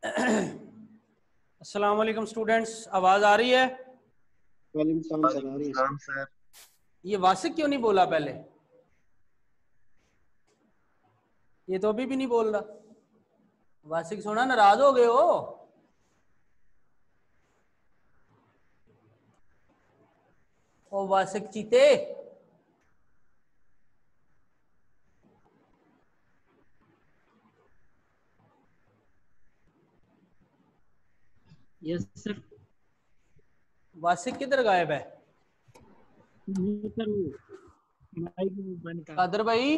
अस्सलाम वालेकुम स्टूडेंट्स, आवाज आ रही है? वालेकुम सलाम सर। ये वासिक क्यों नहीं बोला पहले? ये तो अभी भी नहीं बोल रहा। वासिक सुना, नाराज हो गए हो? ओ वासिक चीते, यस सर। वासिक किधर गायब है? सर माइक बंद कर। कादर भाई,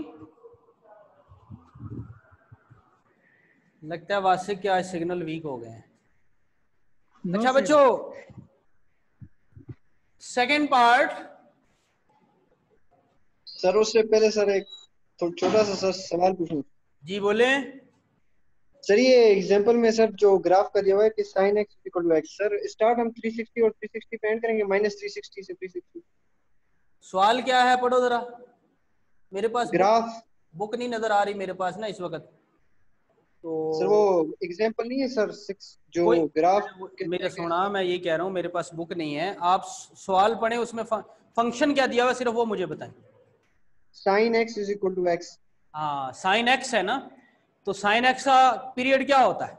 लगता है वासिक के आज सिग्नल वीक हो गए हैं। नो अच्छा सर। बच्चों, सेकंड पार्ट। सर उससे पहले सर एक छोटा सा सर सवाल पूछूं। जी बोले। सर ये एग्जांपल में सर जो ग्राफ का दिया हुआ है कि sin x equal to x, sir start हम 360 और 360 पे एंड करेंगे, -360 से 360। सवाल क्या है, पढ़ो जरा। मेरे पास ग्राफ बुक नहीं नजर आ रही मेरे पास ना इस वक्त। तो सर वो एग्जांपल नहीं है सर 6 जो कोई ग्राफ मेरे सुना, मैं ये कह रहा हूँ मेरे पास बुक नहीं है। आप सवाल पढ़े, उसमें फंक्शन क्या दिया हुआ सिर्फ वो मुझे बताएं। sin x is equal to x। हाँ, साइन एक्स है ना, तो साइन एक्स का पीरियड क्या होता है?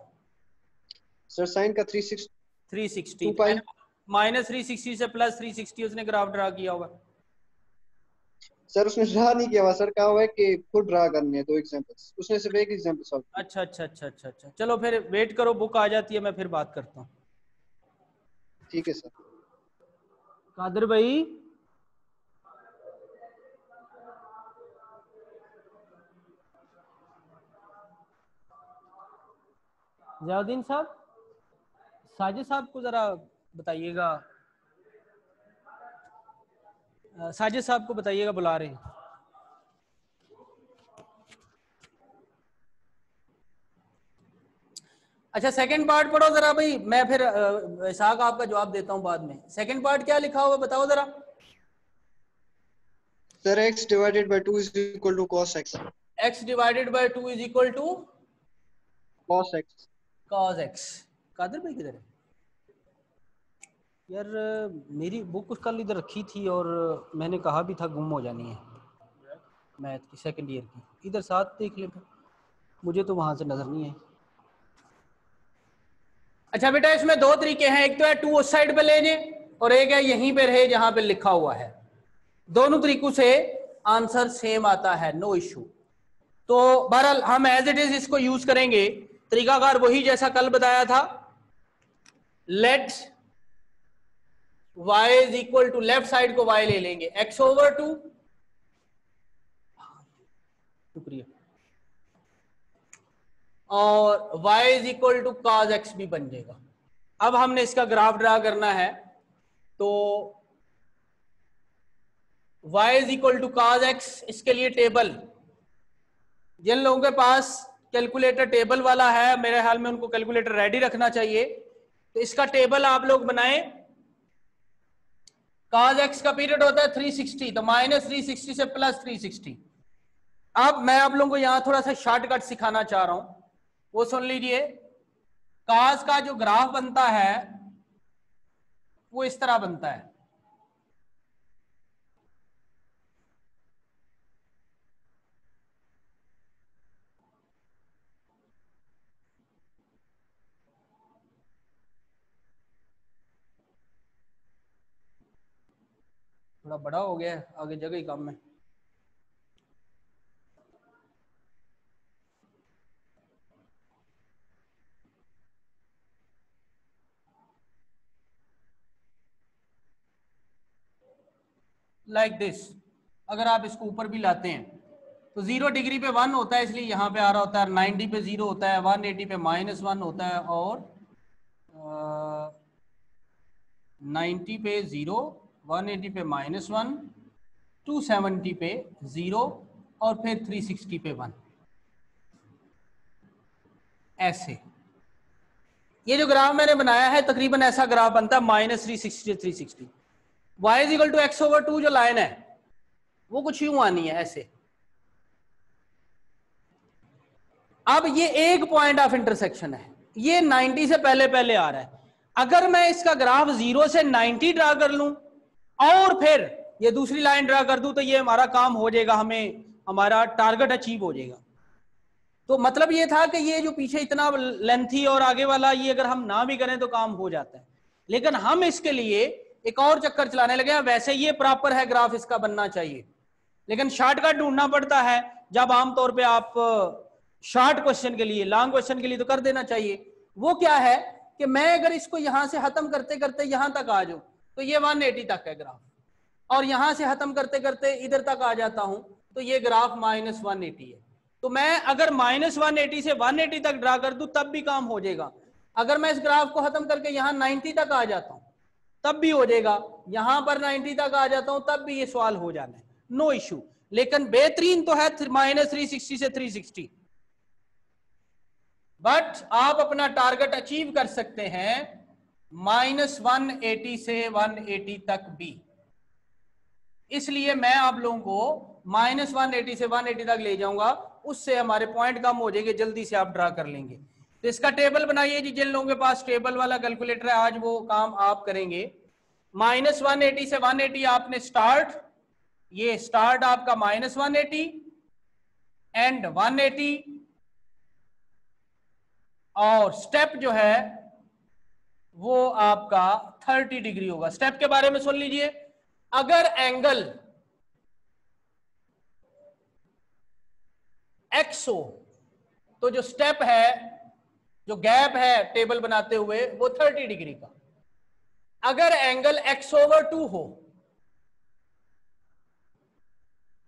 सर sin का 360 360। 2 पाई। -360 से +360 उसने ग्राफ ड्रा किया होगा। सर उसने ड्रा नहीं किया हुआ सर, कहा हुआ है कि खुद ड्रा करने हैं 2 एग्जांपल्स, उसने सिर्फ एक एग्जांपल सॉल्व किया। अच्छा अच्छा अच्छा अच्छा अच्छा, चलो फिर वेट करो, बुक आ जाती है मैं फिर बात करता हूँ। ठीक है सर। कादर भाई, जयाउद्दीन साहब, साजिद साहब को जरा बताइएगा, साजिद साहब को बताइएगा, बुला रहे हैं। अच्छा सेकंड पार्ट पढ़ो जरा भाई, मैं फिर इसाक आपका जवाब देता हूं बाद में। सेकंड पार्ट क्या लिखा हुआ बताओ जरा। Sir x divided by 2 is equal to cos x। x divided by 2 is equal to cos x। cos x। Qadir भाई किधर है यार? मेरी बुक कल इधर रखी थी और मैंने कहा भी था गुम हो जानी है, मैथ की सेकंड ईयर की। इधर साथ देख ले, मुझे तो वहां से नजर नहीं आई। अच्छा बेटा, इसमें दो तरीके हैं, एक तो है 2 उस साइड पे लेने और एक है यहीं पे रहे जहां पे लिखा हुआ है। दोनों तरीकों से आंसर सेम आता है, नो इश्यू। तो बहरहाल हम एज इट इज इसको यूज करेंगे। तरीकाकार वही जैसा कल बताया था। Let y is equal to, left side को y ले लेंगे x/2, शुक्रिया, और y is equal to cos x भी बन जाएगा। अब हमने इसका ग्राफ ड्रा करना है, तो y is equal to cos x, इसके लिए टेबल, जिन लोगों के पास कैलकुलेटर टेबल वाला है मेरे ख्याल में उनको कैलकुलेटर रेडी रखना चाहिए। तो इसका टेबल आप लोग बनाएं। cos x का पीरियड होता है 360, तो -360 से +360। अब मैं आप लोगों को यहां थोड़ा सा शॉर्टकट सिखाना चाह रहा हूं, वो सुन लीजिए। cos का जो ग्राफ बनता है वो इस तरह बनता है। थोड़ा बड़ा हो गया है, आगे जगह ही कम है। लाइक दिस, अगर आप इसको ऊपर भी लाते हैं तो 0 डिग्री पे 1 होता है, इसलिए यहां पे आ रहा होता है। 90 पे 0 होता है, 180 पे -1 होता है, और 90 पे 0, 180 पे -1, 270 पे 0 और फिर 360 पे 1। ऐसे ये जो ग्राफ मैंने बनाया है तकरीबन ऐसा ग्राफ बनता है, -360 से 360। y is equal to x/2 जो लाइन है वो कुछ यूं आनी है ऐसे। अब ये एक पॉइंट ऑफ इंटरसेक्शन है, ये 90 से पहले पहले आ रहा है। अगर मैं इसका ग्राफ 0 से 90 ड्रा कर लूं और फिर ये दूसरी लाइन ड्रा कर दूं तो ये हमारा काम हो जाएगा, हमें हमारा टारगेट अचीव हो जाएगा। तो मतलब ये था कि ये जो पीछे इतना लेंथी और आगे वाला ये अगर हम ना भी करें तो काम हो जाता है, लेकिन हम इसके लिए एक और चक्कर चलाने लगे हैं। वैसे ये प्रॉपर है, ग्राफ इसका बनना चाहिए, लेकिन शॉर्टकट ढूंढना पड़ता है। जब आमतौर पे आप शॉर्ट क्वेश्चन के लिए, लॉन्ग क्वेश्चन के लिए तो कर देना चाहिए। वो क्या है कि मैं अगर इसको यहां से खत्म करते करते यहां तक आ जाऊं तो ये 180 तक है ग्राफ, और यहां से खत्म करते करते इधर तक आ जाता हूं तो ये ग्राफ -180 है। तो मैं अगर -180 से 180 तक ड्रा कर दूं तब भी काम हो जाएगा। अगर मैं इस ग्राफ को खत्म करके यहाँ 90 तक आ जाता हूं तब भी हो जाएगा, यहां पर 90 तक आ जाता हूं तब भी ये सवाल हो जाना है, नो इशू। लेकिन बेहतरीन तो है -360 से 360, बट आप अपना टारगेट अचीव कर सकते हैं -180 से 180 तक भी। इसलिए मैं आप लोगों को -180 से 180 तक ले जाऊंगा, उससे हमारे पॉइंट कम हो जाएंगे, जल्दी से आप ड्रा कर लेंगे। तो इसका टेबल बनाइए जी, जिन लोगों के पास टेबल वाला कैलकुलेटर है आज वो काम आप करेंगे। -180 से 180 आपने स्टार्ट, ये स्टार्ट आपका -180 एंड 180, और स्टेप जो है वो आपका 30 डिग्री होगा। स्टेप के बारे में सुन लीजिए। अगर एंगल x हो तो जो स्टेप है, जो गैप है टेबल बनाते हुए वो 30 डिग्री का। अगर एंगल x/2 हो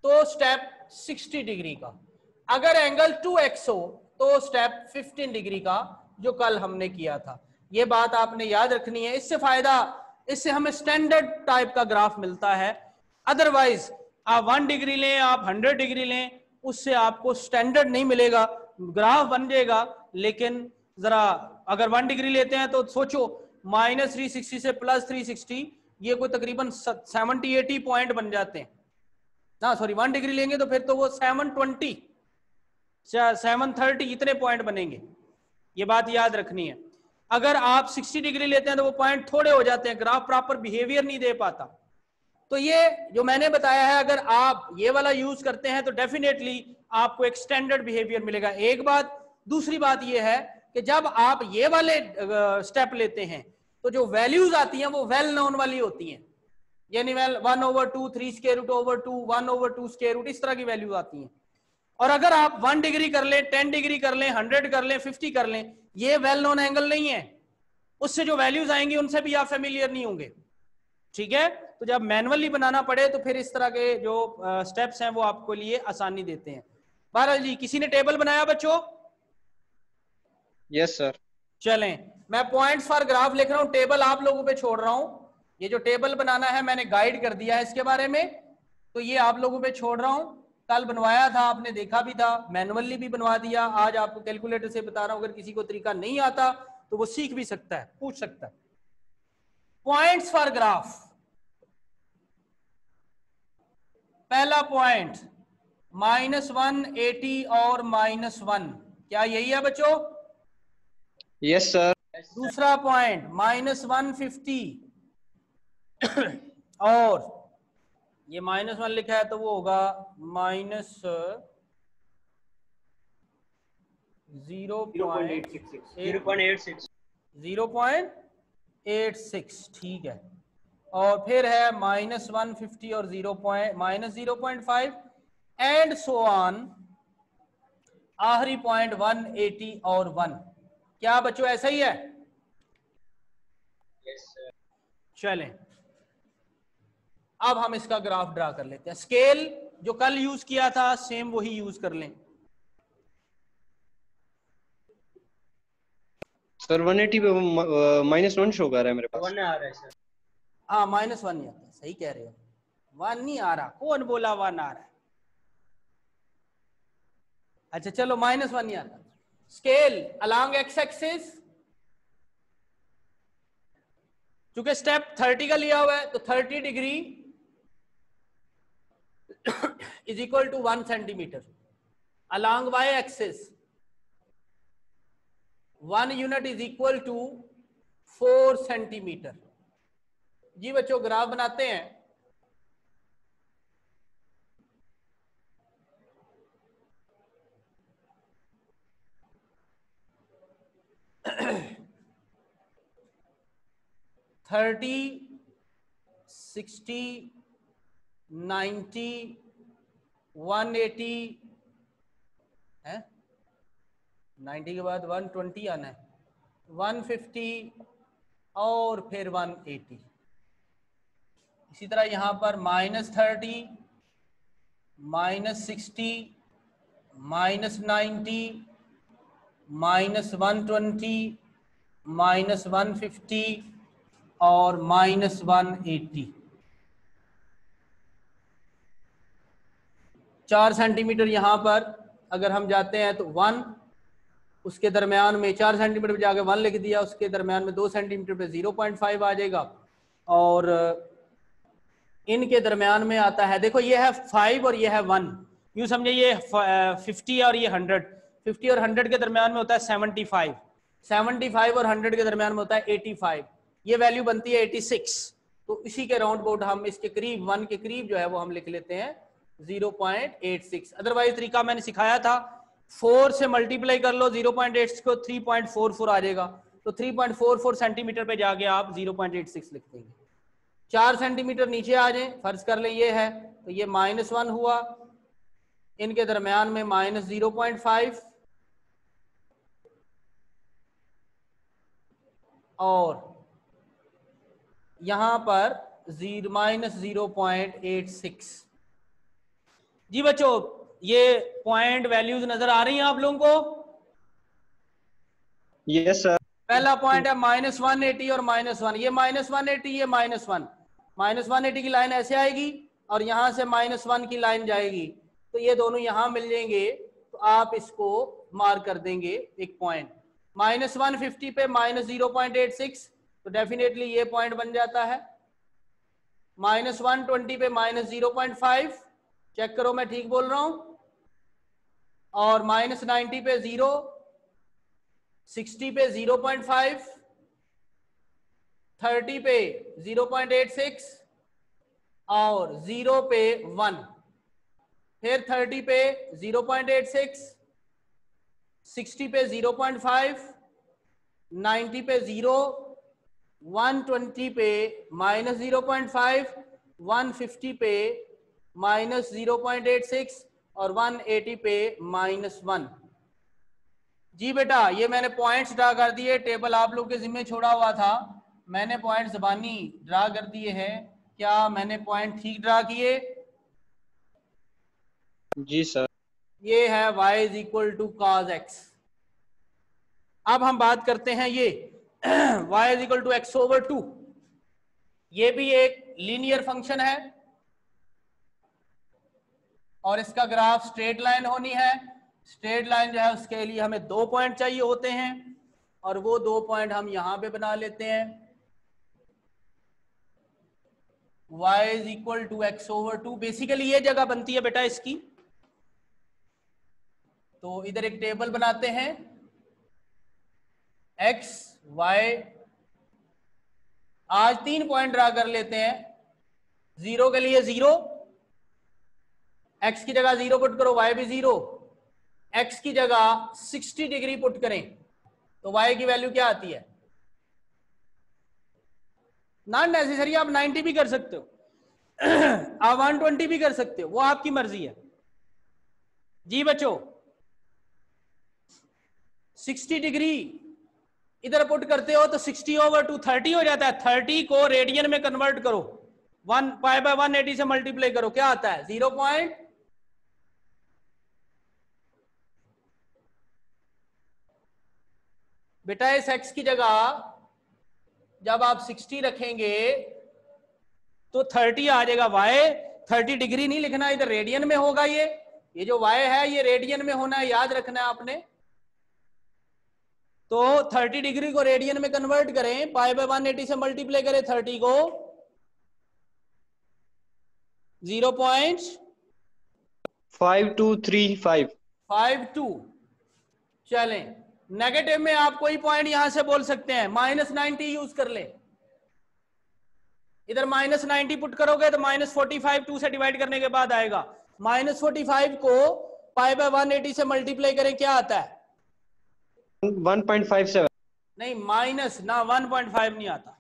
तो स्टेप 60 डिग्री का। अगर एंगल 2x हो तो स्टेप 15 डिग्री का, जो कल हमने किया था। ये बात आपने याद रखनी है। इससे फायदा, इससे हमें स्टैंडर्ड टाइप का ग्राफ मिलता है। अदरवाइज आप 1 डिग्री लें, आप 100 डिग्री लें, उससे आपको स्टैंडर्ड नहीं मिलेगा। ग्राफ बन जाएगा लेकिन जरा अगर 1 डिग्री लेते हैं तो सोचो -360 से +360, ये कोई तकरीबन 70-80 पॉइंट बन जाते हैं ना। सॉरी 1 डिग्री लेंगे तो फिर तो वो 720 730 इतने पॉइंट बनेंगे। ये बात याद रखनी है। अगर आप 60 डिग्री लेते हैं तो वो पॉइंट थोड़े हो जाते हैं, ग्राफ प्रॉपर बिहेवियर नहीं दे पाता। तो ये जो मैंने बताया है, अगर आप ये वाला यूज करते हैं तो डेफिनेटली आपको एक स्टैंडर्ड बिहेवियर मिलेगा। एक बात। दूसरी बात ये है कि जब आप ये वाले स्टेप लेते हैं तो जो वैल्यूज आती हैं वो वेल नोन वाली होती हैं, यानी 1/2, 3√2, 1/2 इस तरह की वैल्यूज आती हैं। और अगर आप 1 डिग्री कर लें, 10 डिग्री कर लें, 100 कर लें, 50 कर लें, ये वेल नोन एंगल नहीं है। उससे जो वैल्यूज आएंगी उनसे भी आप फेमिलियर नहीं होंगे, ठीक है। तो जब मैनुअली बनाना पड़े तो फिर इस तरह के जो स्टेप्स हैं वो आपको लिए आसानी देते हैं। बहरहाल जी, किसी ने टेबल बनाया बच्चों? Yes sir. चलें, मैं पॉइंट्स फॉर ग्राफ लिख रहा हूं, टेबल आप लोगों पे छोड़ रहा हूं। ये जो टेबल बनाना है मैंने गाइड कर दिया है इसके बारे में, तो ये आप लोगों पे छोड़ रहा हूं। कल बनवाया था, आपने देखा भी था, मैनुअली भी बनवा दिया। आज आपको कैलकुलेटर से बता रहा हूं, अगर किसी को तरीका नहीं आता तो वो सीख भी सकता है, पूछ सकता है। Points for graph. पहला पॉइंट -180 और -1, क्या यही है बच्चों? Yes sir. दूसरा पॉइंट -150 और ये -1 लिखा है तो वो होगा -0.86, ठीक है। और फिर है -150 और -0.5 एंड सो ऑन, आखिरी पॉइंट 180 और 1। क्या बच्चों ऐसा ही है? Yes sir. चलें, अब हम इसका ग्राफ ड्रा कर लेते हैं। स्केल जो कल यूज किया था सेम वही यूज कर लें। सर 180 पे -1 शो कर रहा है मेरे पास। 1 आ रहा है सर। हाँ -1 नहीं आता, सही कह रहे हो, 1 नहीं आ रहा। कौन बोला 1 आ रहा है? अच्छा चलो, -1 नहीं आता। स्केल अलोंग एक्स एक्सिस, चूंकि स्टेप 30 का लिया हुआ है तो 30 degree is equal to 1 centimetre. Along Y axis 1 unit is equal to 4 centimetre. जी बच्चों ग्राफ बनाते हैं। थर्टी 60 90 180 है, 90 के बाद 120 आना है, 150 और फिर 180। इसी तरह यहां पर -30 -60 -90 -120 -150 और -180। 4 सेंटीमीटर यहां पर अगर हम जाते हैं तो 1, उसके दरमियान में 4 सेंटीमीटर पे जाके 1 लिख दिया, उसके दरमियान में 2 सेंटीमीटर पे 0.5 आ जाएगा, और इनके दरमियान में आता है, देखो ये है 5 और ये है 1, यूं समझे ये 50 और ये 100, 50 और 100 के दरमियान में होता है 75, 75 और 100 के दरमियान में होता है 85, ये वैल्यू बनती है 86। तो इसी के राउंड अबाउट हम इसके करीब 1 के करीब जो है वो हम लिख लेते हैं 0.86। अदरवाइज तरीका मैंने सिखाया था, 4 से मल्टीप्लाई कर लो 0.86 को, 3.44 आ जाएगा, तो 3.44 सेंटीमीटर पे जाके आप 0.86 लिख देंगे। 4 सेंटीमीटर नीचे आ जाए, फर्ज कर ले ये है, तो ये -1 हुआ, इनके दरमियान में -0.5 और यहां पर -0.86। जी बच्चों ये पॉइंट वैल्यूज नजर आ रही हैं आप लोगों को? Yes sir. पहला पॉइंट है -180 और -1, ये -180 ये -1, -180 की लाइन ऐसे आएगी और यहां से -1 की लाइन जाएगी, तो ये दोनों यहां मिल जाएंगे, तो आप इसको मार्क कर देंगे एक पॉइंट। -150 पे -0.86, तो डेफिनेटली ये पॉइंट बन जाता है। -120 पे -0.5, चेक करो मैं ठीक बोल रहा हूं, और -90 पे 0, 60 पे 0.5, 30 पे 0.86 और 0 पे 1, फिर 30 पे 0.86, 60 पे 0.5, 90 पे 0, 120 पे -0.5, 150 पे -0.86 और 180 पे -1। जी बेटा ये मैंने पॉइंट्स ड्रा कर दिए, टेबल आप लोग के जिम्मे छोड़ा हुआ था, मैंने पॉइंट ज़बानी ड्रा कर दिए हैं। क्या मैंने पॉइंट ठीक ड्रा किए? जी सर। ये है y is equal to cos x। अब हम बात करते हैं ये y is equal to x/2, ये भी एक लीनियर फंक्शन है और इसका ग्राफ स्ट्रेट लाइन होनी है। स्ट्रेट लाइन जो है उसके लिए हमें 2 पॉइंट चाहिए होते हैं और वो 2 पॉइंट हम यहां पे बना लेते हैं। y is equal to x/2, basically ये जगह बनती है बेटा इसकी। तो इधर एक टेबल बनाते हैं, x y, आज 3 पॉइंट ड्रा कर लेते हैं। 0 के लिए 0, x की जगह 0 पुट करो, y भी 0, x की जगह 60 डिग्री पुट करें तो y की वैल्यू क्या आती है? नॉट नेसेसरी, आप 90 भी कर सकते हो आप 120 भी कर सकते हो, वो आपकी मर्जी है। जी बच्चों 60 डिग्री इधर पुट करते हो तो 60/2 30 हो जाता है। 30 को रेडियन में कन्वर्ट करो, 1 π/180 से मल्टीप्लाई करो, क्या आता है? 0. बेटा इस x की जगह जब आप 60 रखेंगे तो 30 आ जाएगा। y 30 डिग्री नहीं लिखना, इधर रेडियन में होगा। ये जो y है ये रेडियन में होना है, याद रखना है आपने। तो 30 डिग्री को रेडियन में कन्वर्ट करें, π/180 से मल्टीप्लाई करें 30 को, 0.5235 52। चलें नेगेटिव में आप कोई पॉइंट यहां से बोल सकते हैं, -90 यूज कर ले, इधर -90 पुट करोगे तो -45 2 से डिवाइड करने के बाद आएगा। -45 को पाई बाय 180 से मल्टीप्लाई करें, क्या आता है? 1.57। नहीं, माइनस ना 1.5 नहीं आता,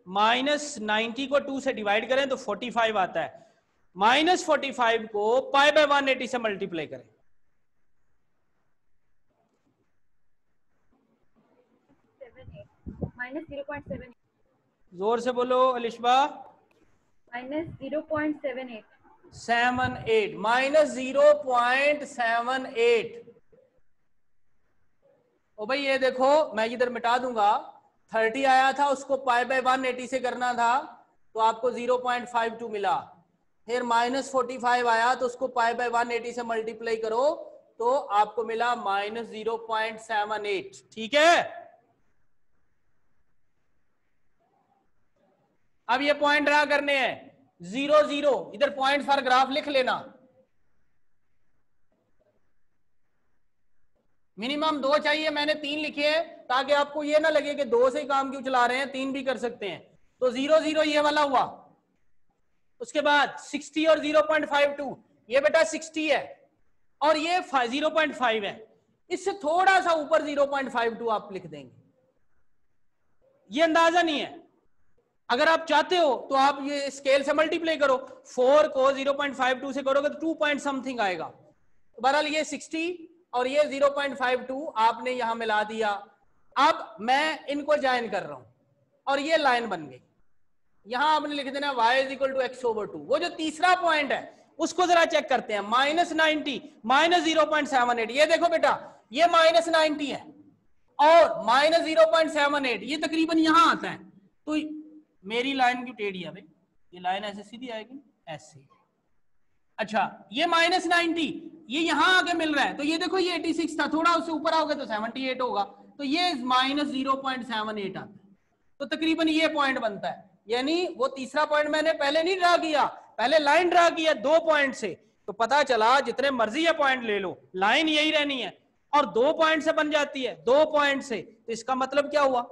-90 को 2 से डिवाइड करें तो 45 आता है। -45 को पाई बाय 180 से मल्टीप्लाई करें, -0.78। जोर से बोलो अलिशबा। -0.78। -0.78। ओ भाई ये देखो, मैं इधर मिटा दूंगा, 30 आया था, उसको पाई बाय 180 से करना था तो आपको 0.52 मिला। फिर -45 आया तो उसको पाई बाय 180 से मल्टीप्लाई करो तो आपको मिला -0.78। ठीक है, अब ये पॉइंट ड्रा करने हैं, 0 0, इधर पॉइंट फॉर ग्राफ लिख लेना। मिनिमम 2 चाहिए, मैंने 3 लिखे हैं ताकि आपको ये ना लगे कि 2 से ही काम क्यों चला रहे हैं, 3 भी कर सकते हैं। तो 0 0 ये वाला हुआ, उसके बाद 60 और 0.52, ये बेटा 60 है और ये 0.5 है, इससे थोड़ा सा ऊपर 0.52 आप लिख देंगे। ये अंदाजा नहीं है, अगर आप चाहते हो तो आप ये स्केल से मल्टीप्लाई करो, 4 को 0.52 से करोगे तो 2 पॉइंट समथिंग आएगा। तो बहरहाल ये 60 और ये 0.52 आपने यहां मिला दिया। अब मैं इनको ज्वाइन कर रहा हूं और ये लाइन बन गई। यहां आपने लिख देना y = x/2। वो जो तीसरा पॉइंट है उसको जरा चेक करते हैं, -90 -0.78। ये देखो बेटा, ये -90 है और -0.78, ये तकरीबन यहां आता है। तो मेरी लाइन क्यों टेढ़ी है भाई, ये लाइन ऐसे सीधी आएगी, ऐसे। अच्छा, ये -90 ये यहां आके मिल रहा है, तो ये देखो ये 86 था, थोड़ा उससे ऊपर आओगे तो 78 होगा, तो ये -0.78 आता है। तो तकरीबन ये पॉइंट बनता है, यानी वो तीसरा पॉइंट मैंने पहले नहीं ड्रा किया, पहले लाइन ड्रा किया 2 पॉइंट से, तो पता चला जितने मर्जी ये पॉइंट ले लो, लाइन यही रहनी है और 2 पॉइंट से बन जाती है, 2 पॉइंट से। तो इसका मतलब क्या हुआ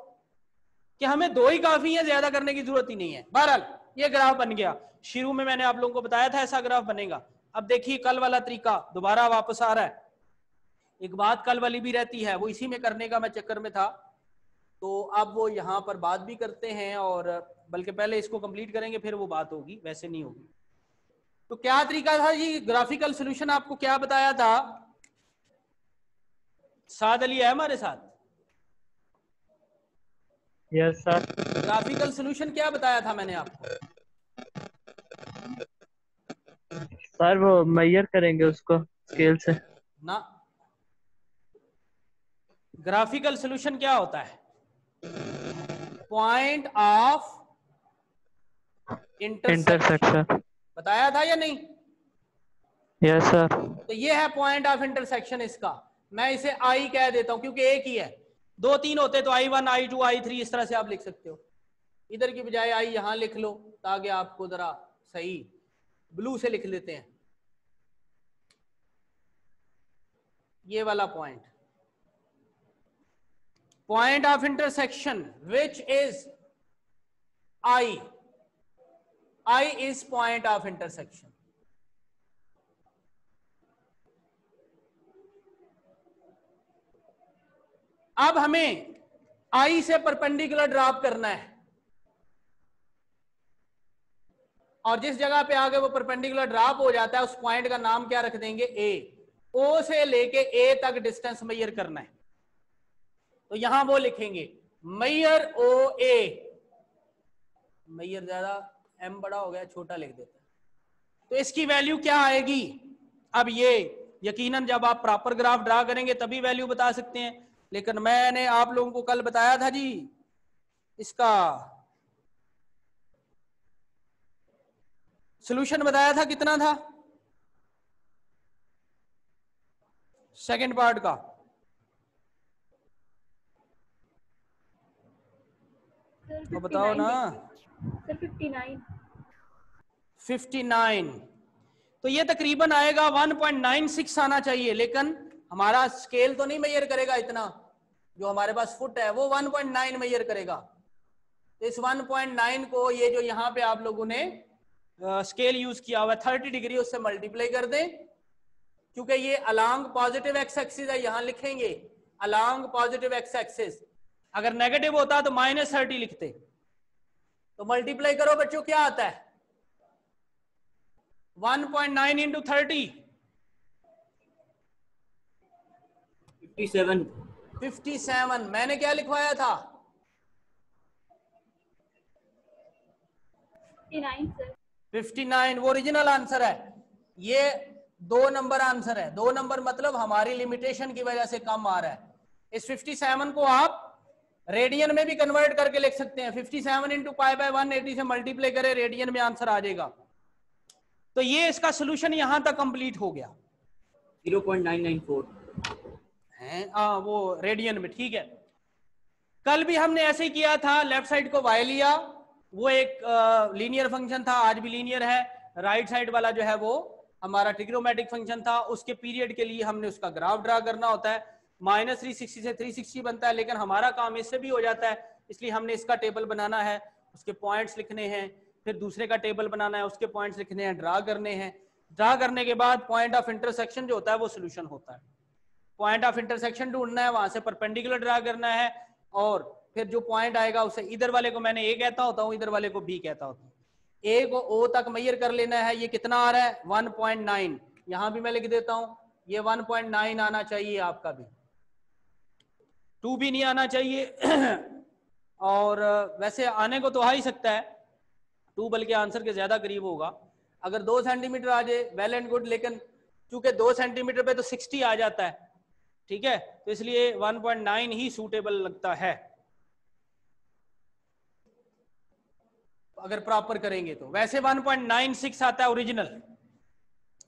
कि हमें 2 ही काफी है, ज्यादा करने की जरूरत ही नहीं है। बहरहाल ये ग्राफ बन गया, शुरू में मैंने आप लोगों को बताया था ऐसा ग्राफ बनेगा। अब देखिए कल वाला तरीका दोबारा वापस आ रहा है। एक बात कल वाली भी रहती है, वो इसी में करने का मैं चक्कर में था, तो अब वो यहाँ पर बात भी करते हैं, और बल्कि पहले इसको कंप्लीट करेंगे फिर वो बात होगी, वैसे नहीं होगी। तो क्या तरीका था जी, ग्राफिकल सॉल्यूशन आपको क्या बताया था? साद अली है हमारे साथ? Yes sir. ग्राफिकल सॉल्यूशन क्या बताया था मैंने आपको? सर वो मेजर करेंगे उसको स्केल से ना, ग्राफिकल सॉल्यूशन क्या होता है? Point of intersection. बताया था या नहीं? Yes sir. तो ये है पॉइंट ऑफ इंटरसेक्शन इसका, मैं इसे आई कह देता हूं क्योंकि एक ही है। 2 3 होते तो I1 I2 I3 इस तरह से आप लिख सकते हो, इधर की बजाय आई यहां लिख लो ताकि आपको जरा सही, ब्लू से लिख लेते हैं ये वाला point, point of intersection which is I is point of intersection। अब हमें I से परपेंडिकुलर ड्रॉप करना है और जिस जगह पे आगे वो परपेंडिकुलर ड्रॉप हो जाता है उस पॉइंट का नाम क्या रख देंगे? A। O से लेके A तक डिस्टेंस मेजर करना है, तो यहां वो लिखेंगे मेजर OA। मेजर ज्यादा M बड़ा हो गया, छोटा लिख देता है, तो इसकी वैल्यू क्या आएगी? अब ये यकीनन जब आप प्रॉपर ग्राफ ड्रा करेंगे तभी वैल्यू बता सकते हैं, लेकिन मैंने आप लोगों को कल बताया था जी इसका सॉल्यूशन बताया था, कितना था सेकंड पार्ट का? तो बताओ ना सर 59। 59। तो ये तकरीबन आएगा 1.96 आना चाहिए, लेकिन हमारा स्केल तो नहीं मेजर करेगा इतना, जो हमारे पास फुट है वो 1.9 मेजर करेगा। इस 1.9 को ये जो यहाँ पे आप लोगों ने स्केल यूज किया हुआ 30 डिग्री उससे मल्टीप्लाई कर दें, क्योंकि ये अलोंग पॉजिटिव एक्स एक्सिस है, यहां लिखेंगे अलोंग पॉजिटिव एक्स एक्सिस। अगर नेगेटिव होता तो -30 लिखते। तो मल्टीप्लाई करो बच्चों, क्या आता है 1.9 इंटू 30 57। मैंने क्या लिखवाया था 59 सर। 59, वो ओरिजिनल आंसर है। ये 2 नंबर आंसर है। 2 नंबर मतलब हमारी लिमिटेशन की वजह से कम आ रहा है। इस 57 को आप रेडियन में भी कन्वर्ट करके लिख सकते हैं। 57 इंटू π/180 से मल्टीप्लाई करें, रेडियन में आंसर आ जाएगा। तो ये इसका सोल्यूशन यहां तक कंप्लीट हो गया। 0.994 है वो रेडियन में, ठीक है। कल भी हमने ऐसे ही किया था, लेफ्ट साइड को y लिया, वो एक लीनियर फंक्शन था, आज भी लीनियर है। राइट साइड वाला जो है वो हमारा ट्रिग्नोमेट्रिक फंक्शन था। उसके पीरियड के लिए हमने उसका ग्राफ ड्रा करना होता है। -360 से 360 बनता है, लेकिन हमारा काम इससे भी हो जाता है, इसलिए हमने इसका टेबल बनाना है, उसके पॉइंट्स लिखने हैं, फिर दूसरे का टेबल बनाना है, उसके पॉइंट्स लिखने हैं, ड्रा करने हैं। ड्रा करने के बाद पॉइंट ऑफ इंटरसेक्शन जो होता है वो सोल्यूशन होता है। पॉइंट ऑफ इंटरसेक्शन ढूंढना है, वहां से परपेंडिकुलर ड्रा करना है, और फिर जो पॉइंट आएगा उसे इधर वाले को मैंने ए कहता होता हूँ, इधर वाले को बी कहता होता हूँ। ए को ओ तक मेजर कर लेना है। ये कितना आ रहा है 1.9, यहां भी मैं लिख देता हूं, ये 1.9 आना चाहिए, आपका भी 2 भी नहीं आना चाहिए और वैसे आने को तो आ ही सकता है 2, बल्कि आंसर के ज्यादा करीब होगा। अगर 2 सेंटीमीटर आ जाए वेल एंड गुड, लेकिन चूंकि 2 सेंटीमीटर पे तो 60 आ जाता है, ठीक है, तो इसलिए 1.9 ही सूटेबल लगता है अगर प्रॉपर करेंगे तो। वैसे 1.96 आता है ओरिजिनल,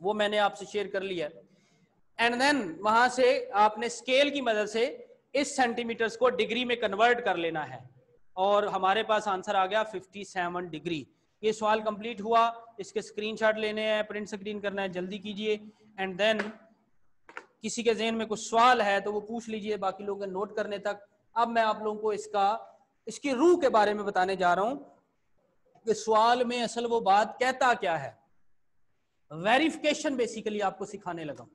वो मैंने आपसे शेयर कर लिया। एंड देन वहां से आपने स्केल की मदद से इस सेंटीमीटर्स को डिग्री में कन्वर्ट कर लेना है, और हमारे पास आंसर आ गया 57 डिग्री। ये सवाल कंप्लीट हुआ, इसके स्क्रीनशॉट लेने हैं, प्रिंट स्क्रीन करना है, जल्दी कीजिए। एंड देन किसी के ज़हन में कुछ सवाल है तो वो पूछ लीजिए, बाकी लोगों के नोट करने तक। अब मैं आप लोगों को इसकी रूह के बारे में बताने जा रहा हूं कि सवाल में असल वो बात कहता क्या है। वेरिफिकेशन बेसिकली आपको सिखाने लगा।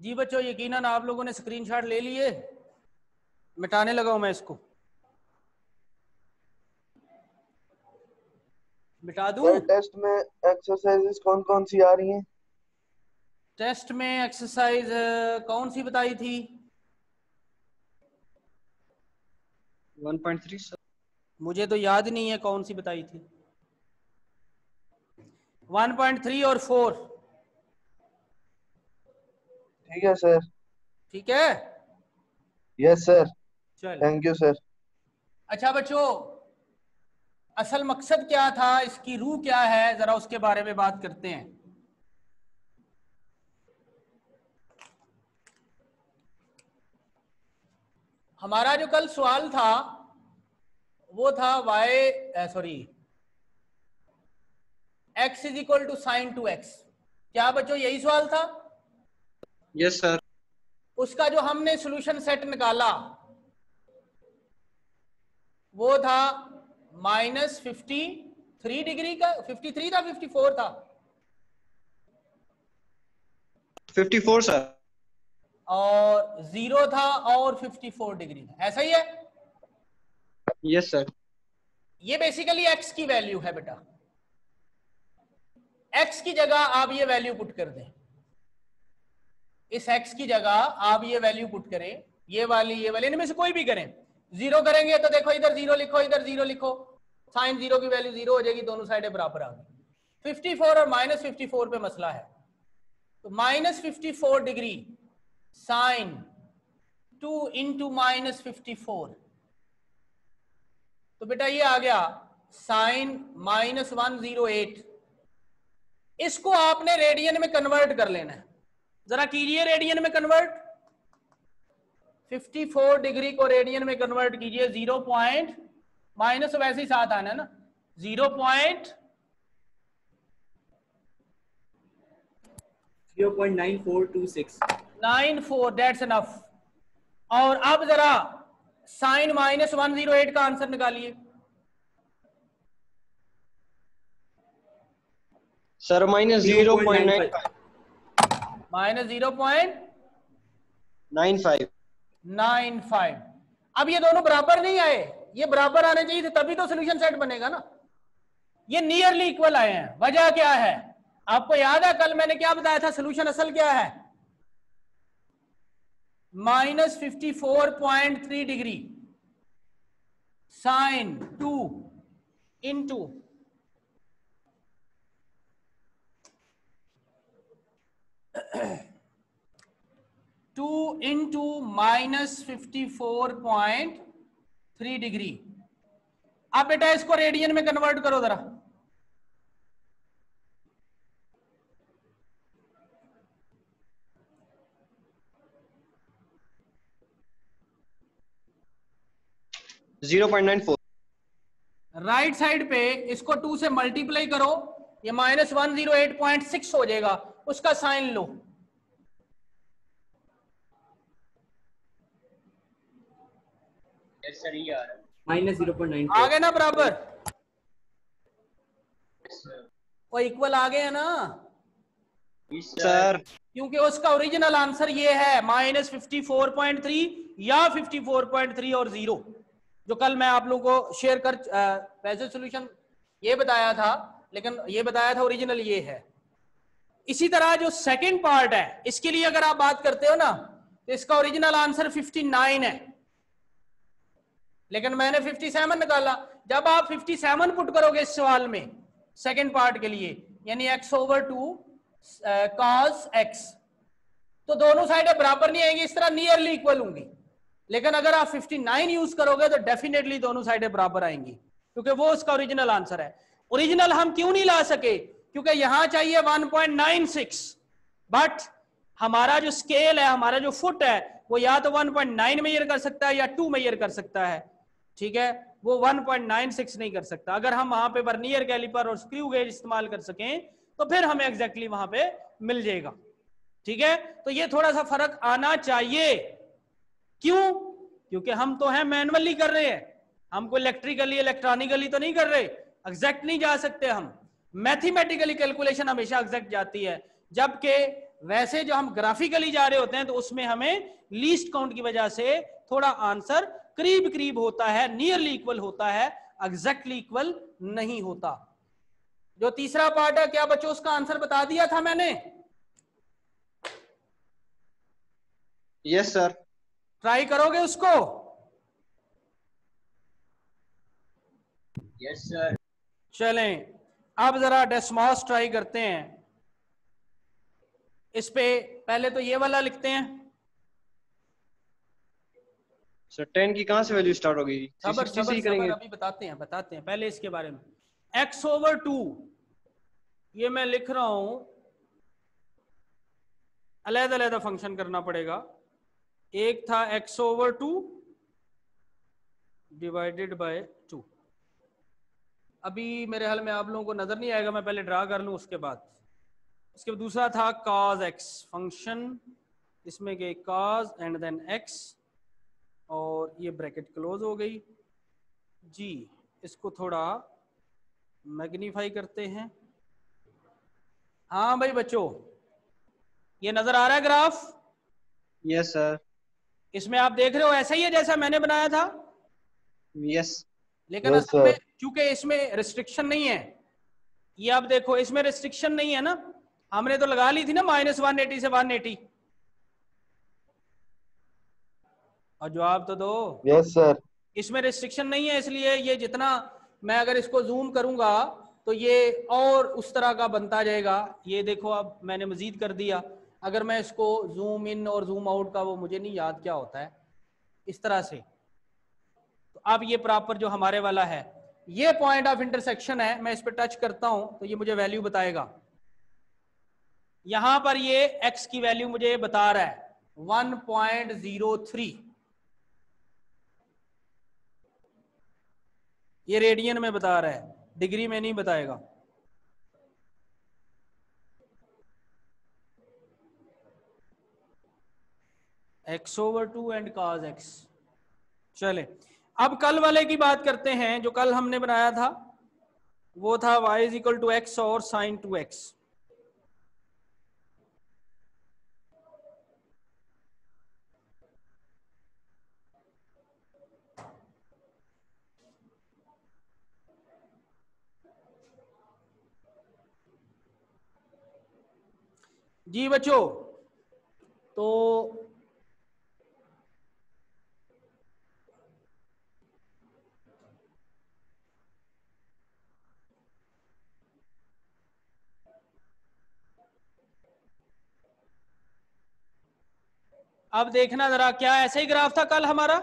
जी बच्चों, यकीनन आप लोगों ने स्क्रीनशॉट ले लिए। मिटाने लगा हूं मैं इसको, मिटा दूं। सर टेस्ट में एक्सरसाइजेस कौन कौन सी आ रही हैं? टेस्ट में एक्सरसाइज कौन सी बताई थी? 1.3 सर। मुझे तो याद नहीं है कौन सी बताई थी। 1.3 और 4 ठीक है सर। ठीक है, यस सर। चल। Thank you sir. अच्छा बच्चों, असल मकसद क्या था, इसकी रूह क्या है, जरा उसके बारे में बात करते हैं। हमारा जो कल सवाल था वो था x is equal to sine 2x। क्या बच्चों यही सवाल था? Yes sir. उसका जो हमने सॉल्यूशन सेट निकाला वो था -53 डिग्री का, 53 था 54 था? 54 सर। और 0 था और 54 डिग्री था, ऐसा ही है? Yes sir. ये बेसिकली x की वैल्यू है बेटा। x की जगह आप ये वैल्यू पुट कर दें, इस x की जगह आप ये वैल्यू पुट करें, ये वाली इनमें से कोई भी करें। 0 करेंगे तो देखो इधर 0 लिखो, इधर 0 लिखो, साइन 0 की वैल्यू 0 हो जाएगी, दोनों साइडें बराबर आ गई। 54 और -54 पे मसला है, तो -54 डिग्री साइन 2 इंटू -54, तो बेटा ये आ गया साइन -108। इसको आपने रेडियन में कन्वर्ट कर लेना है, जरा कीजिए रेडियन में कन्वर्ट। 54 डिग्री को रेडियन में कन्वर्ट कीजिए, 0 पॉइंट माइनस वैसे ही साथ आना है ना, 0.9426। 0.94, दैट्स इनफ। और अब जरा साइन -108 का आंसर निकालिए। सर -0.95। -0.95। अब ये दोनों बराबर नहीं आए, ये बराबर आने चाहिए थे, तभी तो सोल्यूशन सेट बनेगा ना। ये नियरली इक्वल आए हैं, वजह क्या है आपको याद है? कल मैंने क्या बताया था, सोल्यूशन असल क्या है? -54.3 degree sine 2 into 2 into -54.3 degree. अब बेटा इसको रेडियन में कन्वर्ट करो जरा। राइट साइड पे इसको 2 से मल्टीप्लाई करो, ये -108.6 हो जाएगा, उसका साइन लो। -0.94। आ गए ना बराबर? वो इक्वल आ गए ना सर। क्योंकि उसका ओरिजिनल आंसर ये है -54.3 या 54.3 और 0, जो कल मैं आप लोगों को शेयर कर वैसे सॉल्यूशन ये बताया था, लेकिन ये बताया था ओरिजिनल ये है। इसी तरह जो सेकंड पार्ट है, इसके लिए अगर आप बात करते हो ना, तो इसका ओरिजिनल आंसर 59 है, लेकिन मैंने 57 निकाला। जब आप 57 पुट करोगे इस सवाल में सेकंड पार्ट के लिए, यानी x/2 cos x, तो दोनों साइडें बराबर नहीं आएंगी, इस तरह नियरली इक्वल होंगी। लेकिन अगर आप 59 यूज करोगे तो डेफिनेटली दोनों साइडें बराबर आएंगी, क्योंकि वो उसका ओरिजिनल आंसर है। ओरिजिनल हम क्यों नहीं ला सके? क्योंकि यहां चाहिए 1.96, बट हमारा जो स्केल है, हमारा जो फुट है, वो या तो 1.9 मेजर कर सकता है या 2 मेजर कर सकता है, ठीक है, वो 1.96 नहीं कर सकता। अगर हम वहां पे वर्नियर कैलिपर और स्क्रू गेज इस्तेमाल कर सकें तो फिर हमें एग्जैक्टली वहां पे मिल जाएगा, ठीक है। तो ये थोड़ा सा फर्क आना चाहिए। क्यों? क्योंकि हम तो हैं मैनुअली कर रहे हैं, हमको इलेक्ट्रिकली इलेक्ट्रॉनिकली तो नहीं कर रहे, एग्जैक्ट नहीं जा सकते हम। मैथमेटिकली कैलकुलेशन हमेशा एग्जैक्ट जाती है, जबकि वैसे जो हम ग्राफिकली जा रहे होते हैं तो उसमें हमें लीस्ट काउंट की वजह से थोड़ा आंसर करीब करीब होता है, नियरली इक्वल होता है, एग्जैक्टली इक्वल नहीं होता। जो तीसरा पार्ट है, क्या बच्चों उसका आंसर बता दिया था मैंने? Yes sir. ट्राई करोगे उसको? Yes sir. चलें अब जरा डेस्मॉस ट्राई करते हैं। इस पे पहले तो ये वाला लिखते हैं। सर 10 की कहाँ से वैल्यू स्टार्ट होगी? सबर 360 से सबर ही सबर, करेंगे। अभी बताते हैं पहले इसके बारे में। x/2 ये मैं लिख रहा हूं, अलग-अलग फंक्शन करना पड़ेगा। एक था x/2 डिवाइडेड बाय 2। अभी मेरे हाल में आप लोगों को नजर नहीं आएगा, मैं पहले ड्रा कर लूं उसके बाद। उसके बाद दूसरा था cos x फंक्शन, इसमें गए cos एंड देन x, और ये ब्रैकेट क्लोज हो गई जी। इसको थोड़ा मैग्नीफाई करते हैं। हाँ भाई बच्चों, ये नजर आ रहा है ग्राफ? Yes sir. इसमें आप देख रहे हो ऐसा ही है जैसा मैंने बनाया था, यस। लेकिन Yes, असल में sir. चूंकि इसमें रिस्ट्रिक्शन नहीं है, ये आप देखो इसमें रिस्ट्रिक्शन नहीं है ना, हमने तो लगा ली थी ना -180 से 180। और जवाब तो दो। Yes, sir. इसमें रिस्ट्रिक्शन नहीं है, इसलिए ये जितना मैं अगर इसको जूम करूंगा तो ये और उस तरह का बनता जाएगा। ये देखो अब मैंने मजीद कर दिया। अगर मैं इसको जूम इन और जूम आउट का वो मुझे नहीं याद क्या होता है, इस तरह से। तो अब ये प्रॉपर जो हमारे वाला है, ये पॉइंट ऑफ इंटरसेक्शन है। मैं इस पर टच करता हूं तो ये मुझे वैल्यू बताएगा। यहां पर ये x की वैल्यू मुझे बता रहा है 1.03। ये रेडियन में बता रहा है, डिग्री में नहीं बताएगा। x/2 and cos x। चले अब कल वाले की बात करते हैं। जो कल हमने बनाया था वो था y = x और sin 2x। जी बच्चों, तो अब देखना जरा, क्या ऐसे ही ग्राफ था कल हमारा?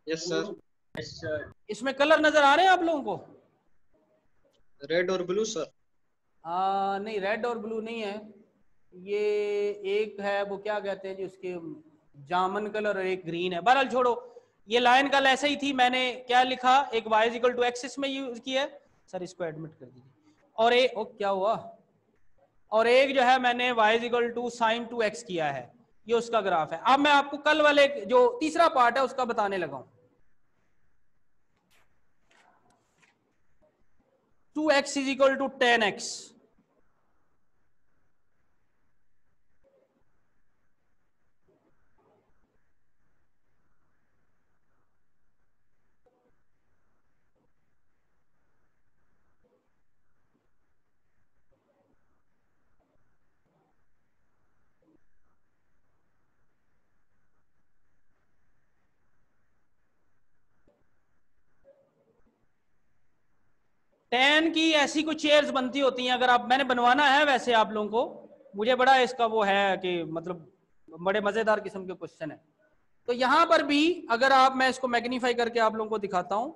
Yes sir. इसमें कलर नजर आ रहे हैं आप लोगों को? रेड और ब्लू सर। नहीं, रेड और ब्लू नहीं है। ये एक है, वो क्या कहते हैं जी उसके, जामन कलर, और एक ग्रीन है। बहरहाल छोड़ो, ये लाइन कल ऐसे ही थी। मैंने क्या लिखा, एक y = x इसमें यूज किया है। सर इसको एडमिट कर दीजिए। और एक क्या हुआ, और एक जो है मैंने y = sin 2x किया है। ये उसका ग्राफ है। अब मैं आपको कल वाले जो तीसरा पार्ट है उसका बताने लगा हूं। 2x = 10x। टेन की ऐसी कुछ चेयर्स बनती होती हैं। अगर आप, मैंने बनवाना है वैसे आप लोगों को, मुझे बड़ा इसका वो है कि मतलब बड़े मजेदार किस्म के क्वेश्चन है। तो यहां पर भी अगर आप, मैं इसको मैग्नीफाई करके आप लोगों को दिखाता हूं,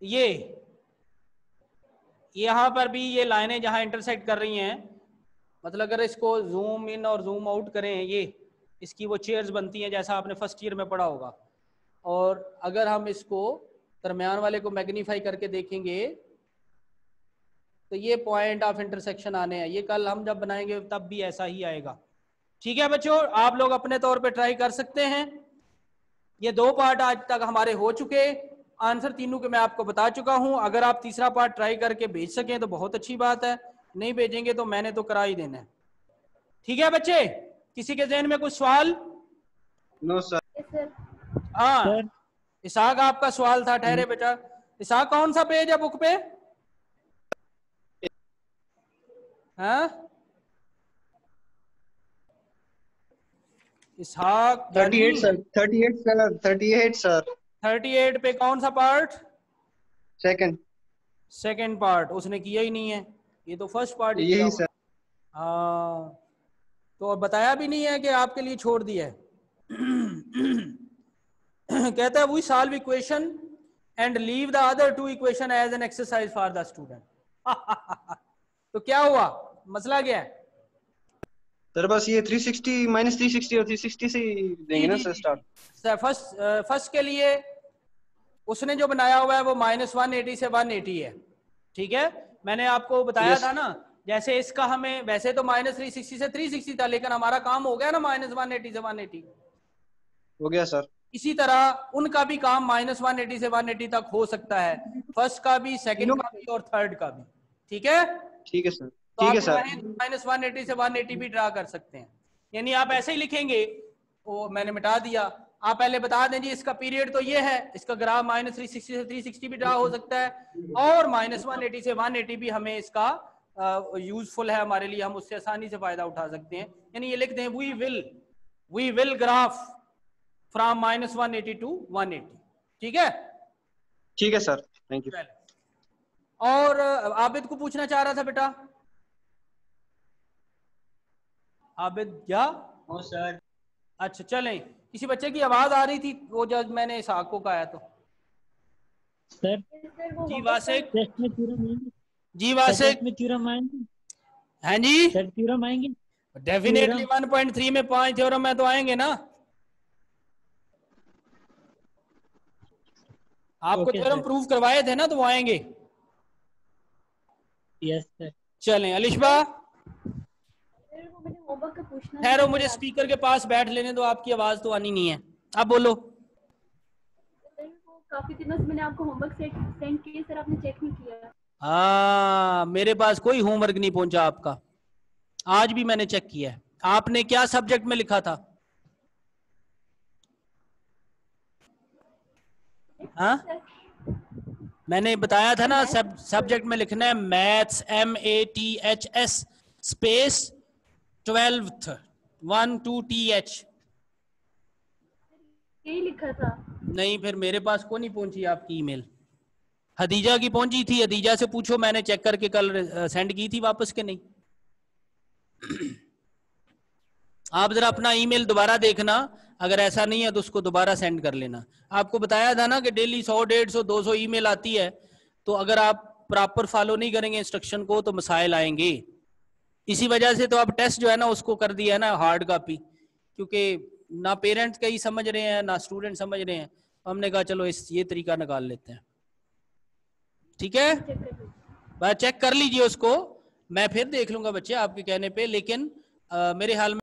ये यहां पर भी ये लाइनें जहां इंटरसेक्ट कर रही हैं, मतलब अगर इसको जूम इन और जूम आउट करें, ये इसकी वो चेयर्स बनती हैं जैसा आपने फर्स्ट ईयर में पढ़ा होगा। और अगर हम इसको दरमियान वाले को मैग्नीफाई करके देखेंगे तो ये पॉइंट ऑफ इंटरसेक्शन आने हैं। ये कल हम जब बनाएंगे तब भी ऐसा ही आएगा। ठीक है बच्चों, आप लोग अपने तौर पे ट्राई कर सकते हैं। ये दो पार्ट आज तक हमारे हो चुके, आंसर तीनों के मैं आपको बता चुका हूं। अगर आप तीसरा पार्ट ट्राई करके भेज सकें तो बहुत अच्छी बात है, नहीं भेजेंगे तो मैंने तो करा ही देना है। ठीक है बच्चे, किसी के ज़हन में कुछ सवाल? No sir. Yes, sir. हाँ सर इसाक, आपका सवाल था। ठहरे बेटा, इसाक कौन सा पेज है बुक पे? हाँ इसाक 38 सर। 38 सर। 38 सर। 38 पे कौन सा पार्ट? सेकंड। सेकंड पार्ट उसने किया ही नहीं है। ये तो फर्स्ट पार्ट ही यही किया सर। हुआ। हाँ, तो और बताया भी नहीं है कि आपके लिए छोड़ दिया है। कहता है we solve equation and leave the other two equation as an exercise for the student. तो क्या हुआ, मसला क्या है? सर बस ये 360 माइनस 360 और 360 से ही देंगे ना सर स्टार्ट। सर फर्स्ट के लिए उसने जो बनाया हुआ है वो -180 से 180 है, ठीक है। मैंने आपको बताया Yes. था ना, जैसे इसका हमें वैसे तो -360 से 360 था, लेकिन हमारा काम हो गया ना -180 से 180। हो गया सर। इसी तरह उनका भी काम -180 से 180 तक हो सकता है, फर्स्ट का भी, सेकंड का भी और थर्ड का भी, ठीक है। ठीक है सर। तो ठीक आप है सर। -180 से 180 भी ड्रा कर सकते हैं, यानी आप ऐसे ही लिखेंगे। वो मैंने मिटा दिया, आप पहले बता दें जी इसका पीरियड तो ये है, इसका ग्राफ -360 से 360 भी ड्रा हो सकता है, और -180 से 180 भी हमें इसका यूजफुल है हमारे लिए, हम उससे आसानी से फायदा उठा सकते हैं। यानी ये लिख दें we will graph from -180 to 180, ठीक है। ठीक है सर, थैंक यू। और आबिद को पूछना चाह रहा था बेटा, आबिद क्या? हाँ सर। अच्छा चलें, किसी बच्चे की आवाज आ रही थी वो जब मैंने इसहाक को कहा तो। सर सर वो जी वासिक, टेस्ट में थ्योरम आएंगे, जी वासिक, टेस्ट में थ्योरम आएंगे हैं जी, सर, थ्योरम आएंगे। डेफिनेटली 1.3 में 5 थ्योरम है तो आएंगे ना। आपको Okay, थ्योरम sir. प्रूव करवाए थे ना, तो वो आएंगे। Yes sir. चलें अलिशबा, सर वो मैंने होमवर्क का पूछना ठहरो, था। मुझे स्पीकर के पास बैठ लेने दो, आपकी आवाज तो आनी नहीं है, अब बोलो। सर वो काफी दिनों से मैंने आपको होमवर्क सेंड किए सर, आपने चेक नहीं किया। हाँ, मेरे पास कोई होमवर्क नहीं पहुंचा आपका, आज भी मैंने चेक किया है। आपने क्या सब्जेक्ट में लिखा था? हाँ, मैंने बताया था ना, सब्जेक्ट में लिखना है maths, MATHS space 12th 12TH। यही लिखा था। नहीं, फिर मेरे पास को नहीं पहुंची आपकी ईमेल, हदीजा की पहुंची थी। हदीजा से पूछो, मैंने चेक करके कल सेंड की थी वापस के नहीं। आप जरा अपना ईमेल दोबारा देखना, अगर ऐसा नहीं है तो उसको दोबारा सेंड कर लेना। आपको बताया था ना कि डेली 100, 150, 200 ईमेल आती है, तो अगर आप प्रॉपर फॉलो नहीं करेंगे इंस्ट्रक्शन को तो मसाइल आएंगे। इसी वजह से तो अब टेस्ट जो है ना उसको कर दिया है ना हार्ड कॉपी, क्योंकि ना पेरेंट्स कहीं समझ रहे हैं ना स्टूडेंट समझ रहे हैं। हमने कहा चलो ये तरीका निकाल लेते हैं, ठीक है। बस चेक कर लीजिए उसको, मैं फिर देख लूंगा बच्चे आपके कहने पे, लेकिन मेरे हाल में